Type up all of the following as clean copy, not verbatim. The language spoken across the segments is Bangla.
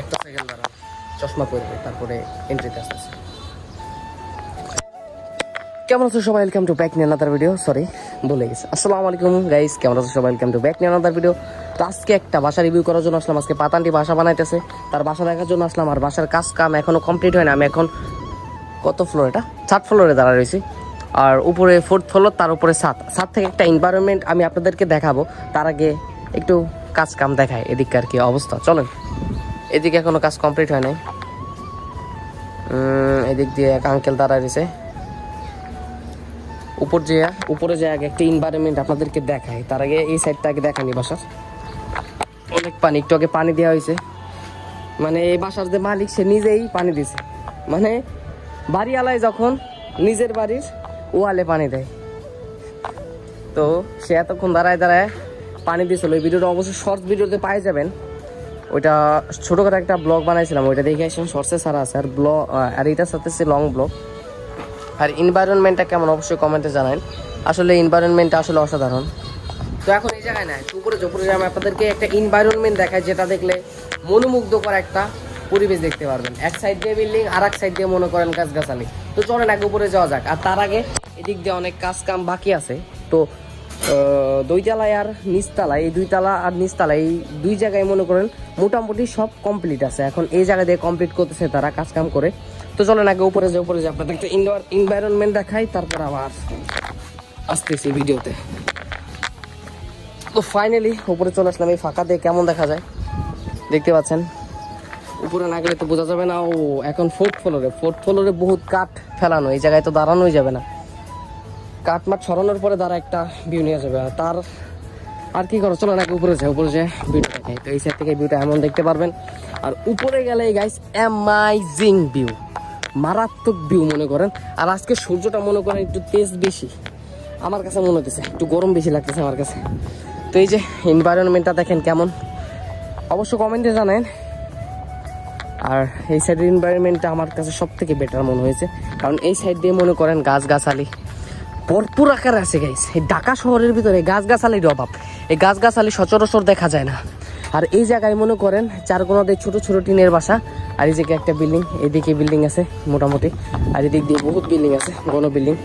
একটা সেকেন্ড দাঁড়ান, চশমা পরবে তারপরে এন্ট্রিতে আসতেছে। কেমন আছো সবাই? Welcome to back new another video. Sorry বলে গেছি। আসসালামু আলাইকুম গাইস, কেমন আছো সবাই? Welcome to back new another video. তো আজকে একটা বাসা রিভিউ করার জন্য আসলাম। আজকে পাতানটি বাসা বানাইতেছে, তার বাসা দেখার জন্য আসলাম। আর বাসার কাম এখনো কমপ্লিট হয় না। আমি এখন কত ফ্লোর, এটা 3rd ফ্লোরে দাঁড়া রয়েছি। আর উপরে 4th ফ্লোর, তার উপরে 7 থেকে একটা এনভায়রনমেন্ট আমি আপনাদেরকে দেখাবো। তার আগে একটু কাম দেখায় এদিককার কি অবস্থা। চলেন, এদিকে এখনো কাজ কমপ্লিট হয় নাই। এদিক দিয়ে এক আঙ্কেল দাঁড়ায় রয়েছে। উপরে যে আগে একটা এনভায়রনমেন্ট আপনাদেরকে দেখায়, তার আগে এই সাইডটা আগে দেখানি। বাসার অনেক পানি, একটু আগে পানি দেওয়া হয়েছে। মানে এই বাসার যে মালিক সে নিজেই পানি দিছে। মানে বাড়িওয়ালায় যখন নিজের বাড়ির ওয়ালে পানি দেয়, তো সে এতক্ষণ দাঁড়ায় পানি দিয়েছিল। ওই ভিডিওটা অবশ্যই শর্টস ভিডিওতে পাই যাবেন। ওইটা ছোটখাটো একটা ব্লগ বানাইছিলাম, ওইটা দেখে আসেন। শর্টসে ছাড়া আছে আর ব্লগ, আর এটার সাথে লং ব্লগ। আর এনভায়রনমেন্টটা কেমন অবশ্যই কমেন্টে জানান। আসলে এনভায়রনমেন্টটা আসলে অসাধারণ। তো এখন এই জায়গায় না, উপরে আমি আপনাদেরকে একটা এনভায়রনমেন্ট দেখাই, যেটা দেখলে মনোমুগ্ধকর একটা পরিবেশ দেখতে পারবেন। এক সাইড দিয়ে বিল্ডিং, আর এক সাইড দিয়ে মনে করেন গাছগাছালি। তো চলেন আগে উপরে যাওয়া যাক। আর তার আগে এদিক দিয়ে অনেক কাম বাকি আছে। তো 2 তলায় আর নিচতলায়, এই 2 তলা আর নিচতলায়, এই 2 জায়গায় মনে করেন মোটামুটি সব কমপ্লিট আছে। এখন এই জায়গা দিয়ে কমপ্লিট করতেছে তারা কাম করে। তো চলেন আগে উপরে যে আপনাদের একটা এনভায়রনমেন্ট দেখাই, তারপর আবার আসতেছি ভিডিওতে। তো ফাইনালি উপরে চলে আসলাম। এই ফাঁকা দিয়ে কেমন দেখা যায় দেখতে পাচ্ছেন। উপরে না গেলে তো বোঝা যাবে না। ও এখন 4th ফ্লোরে বহুত কাঠ ফেলানো, এই জায়গায় তো দাঁড়ানোই যাবে না। কাঠ মাঠ সরানোর পরে দ্বারা একটা ভিউ নিয়ে যাবে। আর কি করো, চলো নাকি উপরে যায় ভিউটা দেখাই। তো এই সাইড থেকে ভিউটা এমন দেখতে পারবেন। আর উপরে গেলে গাইস অ্যামাইজিং ভিউ, মারাত্মক ভিউ মনে করেন। আর আজকে সূর্যটা মনে করেন একটু তেজ বেশি, আমার কাছে মনে হতেছে একটু গরম বেশি লাগতেছে আমার কাছে। তো এই যে এনভায়রনমেন্টটা দেখেন কেমন, অবশ্য কমেন্টে জানেন। আর এই সাইডের এনভায়রনমেন্টটা আমার কাছে সব থেকে বেটার মনে হয়েছে, কারণ এই সাইড দিয়ে মনে করেন গাছগাছালি ভরপুর আকারে আছে গাইস। এই ঢাকা শহরের ভিতরে গাছগাছালির অভাব, এই গাছগাছালি সচরাচর দেখা যায় না। আর এই জায়গায় মনে করেন 4 কোণাতে ছোট ছোট টিনের বাসা। আর এই দিকে একটা বিল্ডিং, এইদিকে বিল্ডিং আছে মোটামুটি, আর এদিক দিয়ে বহুত বিল্ডিং আছে, ঘন বিল্ডিং।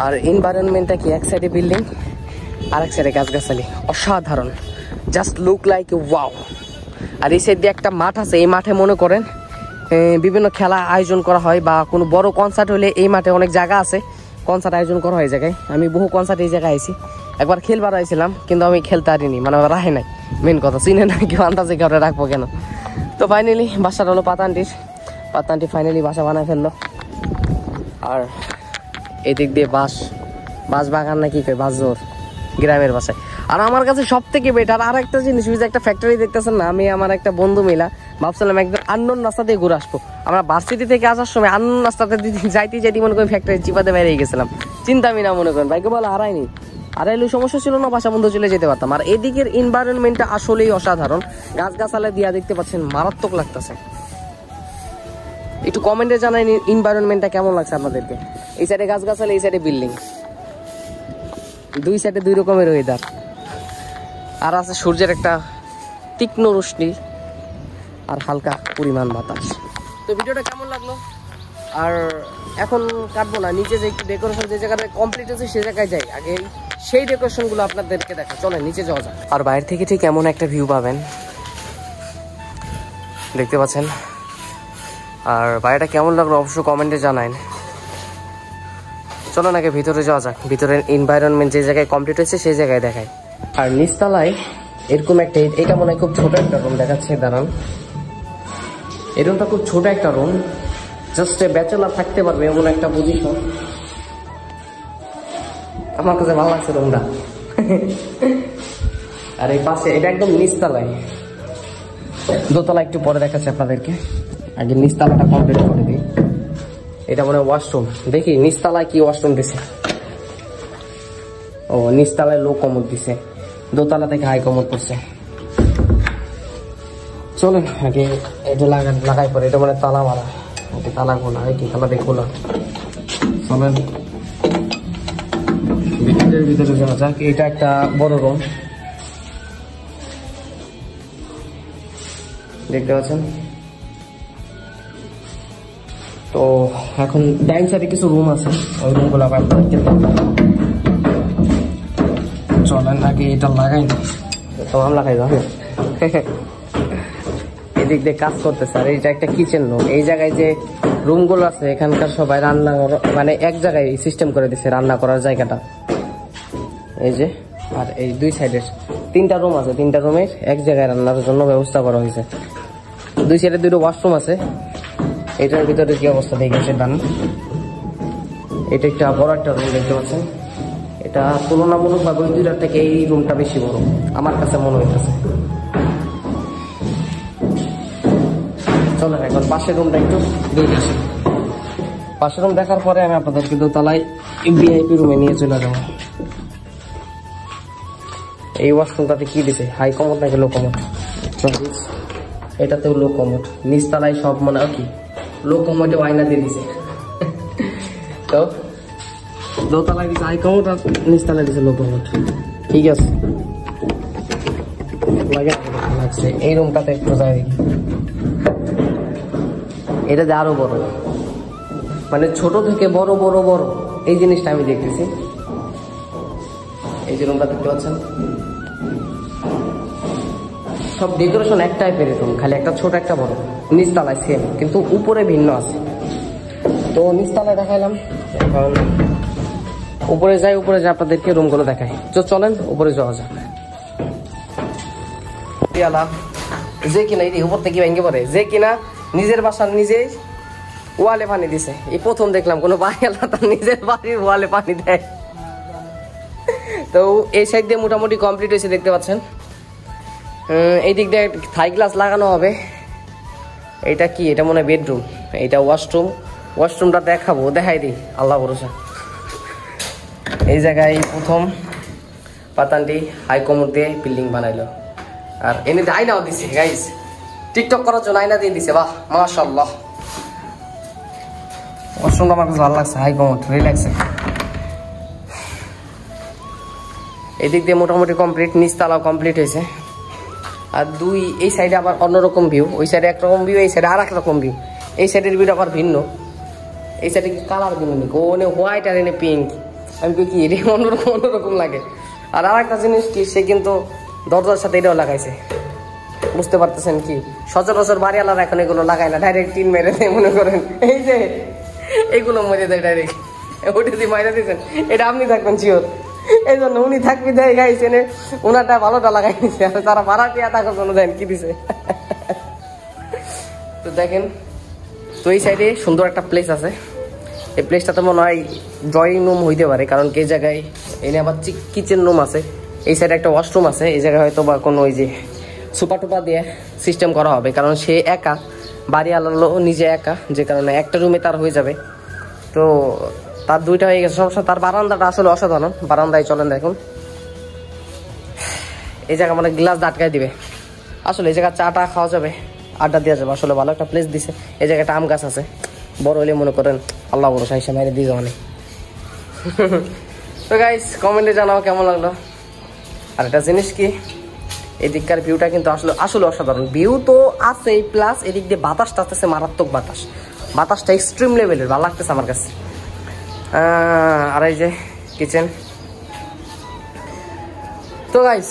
আর এনভায়রনমেন্টটা কি, এক সাইডে বিল্ডিং আর এক সাইডে গাছগাছালি, অসাধারণ, জাস্ট লুক লাইক ওয়াও। আর এই সাইড দিয়ে একটা মাঠ আছে, এই মাঠে মনে করেন বিভিন্ন খেলা আয়োজন করা হয়, বা কোনো বড় কনসার্ট হলে এই মাঠে অনেক জায়গা আছে, কনসার্ট আয়োজন করা হয় এই জায়গায়। আমি বহু কনসার্ট এই জায়গায় আইছি, একবার খেলবার আইছিলাম, কিন্তু আমি খেলতে পারিনি, মানে রাহে নাই। মেন কথা চিনে না, কেউ আন্দাজে কেউ রাখবো কেন। তো ফাইনালি বাসাটা হলো পাতানটি ফাইনালি বাসা বানায় ফেললো। আর এদিক দিয়ে বাঁশ বাগান নাকি বাঁশঝোর গ্রামের বাসায়। আর আমার কাছে সব থেকে বেটার আর একটা জিনিস, একটা ফ্যাক্টরি দেখতেছেন না, আমি আমার একটা বন্ধু মিলা ভাবছিলাম একদম আননোন রাস্তা দিয়ে ঘুরে আসবো। আমরা ভার্সিটি থেকে আসার সময় আননোন রাস্তাতে যাইতে মনে করেন ফ্যাক্টরি চিপাতে বেরিয়ে গেছিলাম। চিন্তা আমি না মনে করেন বাইকে বলে হারাইলে সমস্যা ছিল না, বাসা বন্ধু চলে যেতে পারতাম। আর এদিকের এনভায়রনমেন্টটা আসলেই অসাধারণ, গাছগাছালা দিয়া দেখতে পাচ্ছেন, মারাত্মক লাগতেছে। একটু কমেন্টে জানাই এনভায়রনমেন্টটা কেমন লাগছে আপনাদেরকে। এই সাইডে গাছগাছালা, এই সাইডে বিল্ডিং, 2 সাইডে 2 রকমের ওয়েদার। আর আছে সূর্যের একটা তীক্ষ্ণ রশ্মি আর হালকা পরিমাণ বাতাস। তো ভিডিওটা কেমন লাগলো? আর এখন কাটবো না, নিচে যে একটু ডেকোরেশন যে জায়গাটা কমপ্লিট আছে সে জায়গায় যাই, আগে সেই ডেকোরেশনগুলো আপনাদেরকে দেখা। চলেন নিচে যাওয়া যাক। আর বাইরে থেকে ঠিক এমন একটা ভিউ পাবেন, দেখতে পাচ্ছেন। আর বাইরেটা কেমন লাগলো অবশ্যই কমেন্টে জানান। চলো নাকি ভিতরে যাওয়া যাক, ভিতরের এনভায়রনমেন্ট যে জায়গায় কমপ্লিট হয়েছে সেই জায়গায় দেখায়। আর নিচতলায় এরকম একটা, এটা মনে হয় খুব ছোট একটা রুম দেখাচ্ছে, দাঁড়ান। এই রুমটা খুব ছোট একটা রুম, জাস্ট ব্যাচেলার থাকতে পারবে এমন একটা পজিশন। আমার কাছে ভালো লাগছে রুমটা। আর এই পাশে এটা একদম নিচতলায়, দোতলা একটু পরে দেখাচ্ছে আপনাদেরকে, আগে নিচতলাটা কমপ্লিট করে দিই। এটা মনে হয় ওয়াশরুম, দেখি নিচতলায় কি ওয়াশরুম দিছে। ও নিচতলায় লো কমোড দিছে, দোতলা থেকে হাই কমোড করছে। চলেন আগে এটা লাগাই পরে, এটা মানে তালা মারা, তালা খোলা, কি তালা দিয়ে খোলা। চলেন ভিতরে যাওয়া যাক। এটা একটা বড় রুম, দেখতে পাচ্ছেন। তো এখন ডাইনিং সাইডে কিছু রুম আছে, ওই রুমগুলো আবার চলেন আগে এটা লাগাই তো আমরা লাগাই যাবো। এদিক দিয়ে কাজ করতেছে, আর এইটা একটা কিচেন রুম। এই জায়গায় যে রুমগুলো আছে এখানকার সবাই রান্না মানে এক জায়গায় সিস্টেম করে দিচ্ছে রান্না করার জায়গাটা, এই যে। আর এই দুই সাইডের 3টা রুম আছে, 3টা রুমের এক জায়গায় রান্নার জন্য ব্যবস্থা করা হয়েছে। দুই সাইডে 2টো ওয়াশরুম আছে। এটার ভিতরে কি অবস্থা দেখেছে ডান। এটা একটা বড় একটা রুম দেখতে পাচ্ছেন। এটা তুলনামূলকভাবে ওই 2টার থেকে এই রুমটা বেশি বড় আমার কাছে মনে হইতেছে। চলেন এখন পাশের রুমটা একটু দেখে আসি। পাশের রুম দেখার পরে আমি আপনাদেরকে দোতলায় ভিআইপি রুমে নিয়ে চলে যাবো। এই ওয়াশরুমটাতে কি দিছে, হাই কমোড নাকি লো কমোড? এটাতেও লো কমোড, নিচতলায় সব মনে হয় কি লো কমোডে আয়না দিয়ে দিছে। তো দোতলায় দিছে হাই কমোড আর নিচতলায় দিছে লো কমোড, ঠিক আছে লাগছে। এই রুমটাতে একটু যাই, এটা যে আরো বড়, মানে ছোট থেকে বড় বড় বড় এই জিনিসটা আমি দেখতেছি। এই যে রুমটা দেখতে পাচ্ছেন, সব ডেকোরেশন এক টাইপের রুম, খালি একটা ছোট একটা বড়। নিচতলায় সেম কিন্তু উপরে ভিন্ন আছে। তো নিচতলায় দেখাইলাম, এখন উপরে যাই। উপরে যে আপনাদেরকে রুমগুলো দেখাই, তো চলেন উপরে যাওয়া যাক। যে কিনা এই উপর থেকে ভেঙে পড়ে, যে কিনা নিজের বাসার নিজেই ওয়ালে পানি দিছে। এই প্রথম দেখলাম কোনো বাড়িওয়ালা তার নিজের বাড়ির ওয়ালে পানি দেয়। তো এই সাইড দিয়ে মোটামুটি কমপ্লিট হয়েছে দেখতে পাচ্ছেন। এই দিক দিয়ে থাই গ্লাস লাগানো হবে। এটা কি, এটা মনে হয় বেডরুম, এটা ওয়াশরুম। ওয়াশরুমটা দেখাবো, দেখাই দিই আল্লাহ ভরসা। এই জায়গায় প্রথম পাতানটি হাই কমোড দিয়ে বিল্ডিং বানাইলো, আর এনে আয়নাও দিছে গাইস, টিকটক করার জন্য আয়না দিয়ে দিছে। বাহ মাশাআল্লাহ, ওয়াশরুমটা আমার কাছে ভালো লাগছে, হাই কমোড রিল্যাক্সে। এদিক দিয়ে মোটামুটি কমপ্লিট, নিচতলাও কমপ্লিট হয়েছে। আর এই সাইডে আবার অন্যরকম ভিউ, ওই সাইডে একরকম ভিউ, এই সাইডে আর এক রকম ভিউ। এই সাইডের ভিউটা আবার ভিন্ন, এই সাইডে কালার ভিন্ন নেই, ওনে হোয়াইট আর এনে পিঙ্ক। আমি কি এটা অন্যরকম লাগে। আর একটা জিনিস কি, সে কিন্তু দরজার সাথে এটাও লাগাইছে, বুঝতে পারতেছেন কি। সচরাচর বাড়িওয়ালারা এখন এগুলো লাগায় না, ডাইরেক্ট টিন মেরে দেয় মনে করেন। এই যে এইগুলো মেরে দেয় ডাইরেক্ট, ওটা দিয়ে মাইরা দিয়েছেন, এটা আপনি থাকবেন শিওর। এই জন্য উনি থাকবি দেয় গাইছে, ওনারটা ভালোটা লাগাই দিচ্ছে, আর তারা ভাড়াটিয়া টাকার জন্য দেন কি দিছে। তো দেখেন, তো এই সাইডে সুন্দর একটা প্লেস আছে। এই প্লেসটাতে মনে হয় ড্রয়িং রুম হইতে পারে, কারণ এই জায়গায় এনে আবার কিচেন রুম আছে। এই সাইডে একটা ওয়াশরুম আছে। এই জায়গায় হয়তো বা কোনো ওই যে সুপার টুপা দিয়ে সিস্টেম করা হবে, কারণ সে একা, বাড়িওয়ালা নিজে একা, যে কারণে একটা রুমে তার হয়ে যাবে। তো তার 2টা হয়ে গেছে সমস্যা। তার বারান্দাটা আসলে অসাধারণ। বারান্দায় চলেন দেখুন, এই জায়গা মানে গ্লাস আটকাই দিবে। আসলে এই জায়গা চাটা খাওয়া যাবে, আড্ডা দেওয়া যাবে। আসলে ভালো একটা প্লেস দিছে। এই জায়গাটা আম গাছ আছে, বড় হলে মনে করেন আল্লাহ বড় সাইসা মাইরে দিয়ে যাওয়া নেই। তো গাইস কমেন্টে জানাও কেমন লাগলো। আর একটা জিনিস কি, এদিককার ভিউটা কিন্তু আসলে অসাধারণ। ভিউ তো আছেই, প্লাস এদিক দিয়ে বাতাসটা আসতেছে মারাত্মক বাতাস। বাতাসটা এক্সট্রিম লেভেলের, ভালো লাগতেছে আমার কাছে। আর এই যে কিচেন। তো গাইস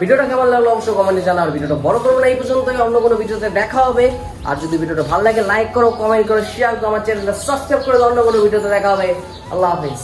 ভিডিওটা কেমন লাগলো অবশ্যই কমেন্টে জানাও। ভিডিওটা বড় করবো না, এই পর্যন্তই। অন্য কোনো ভিডিওতে দেখা হবে। আর যদি ভিডিওটা ভালো লাগে লাইক করো, কমেন্ট করো, শেয়ার করো, আমার চ্যানেলটা সাবস্ক্রাইব করে দাও। অন্য কোনো ভিডিওতে দেখা হবে। আল্লাহ হাফেজ।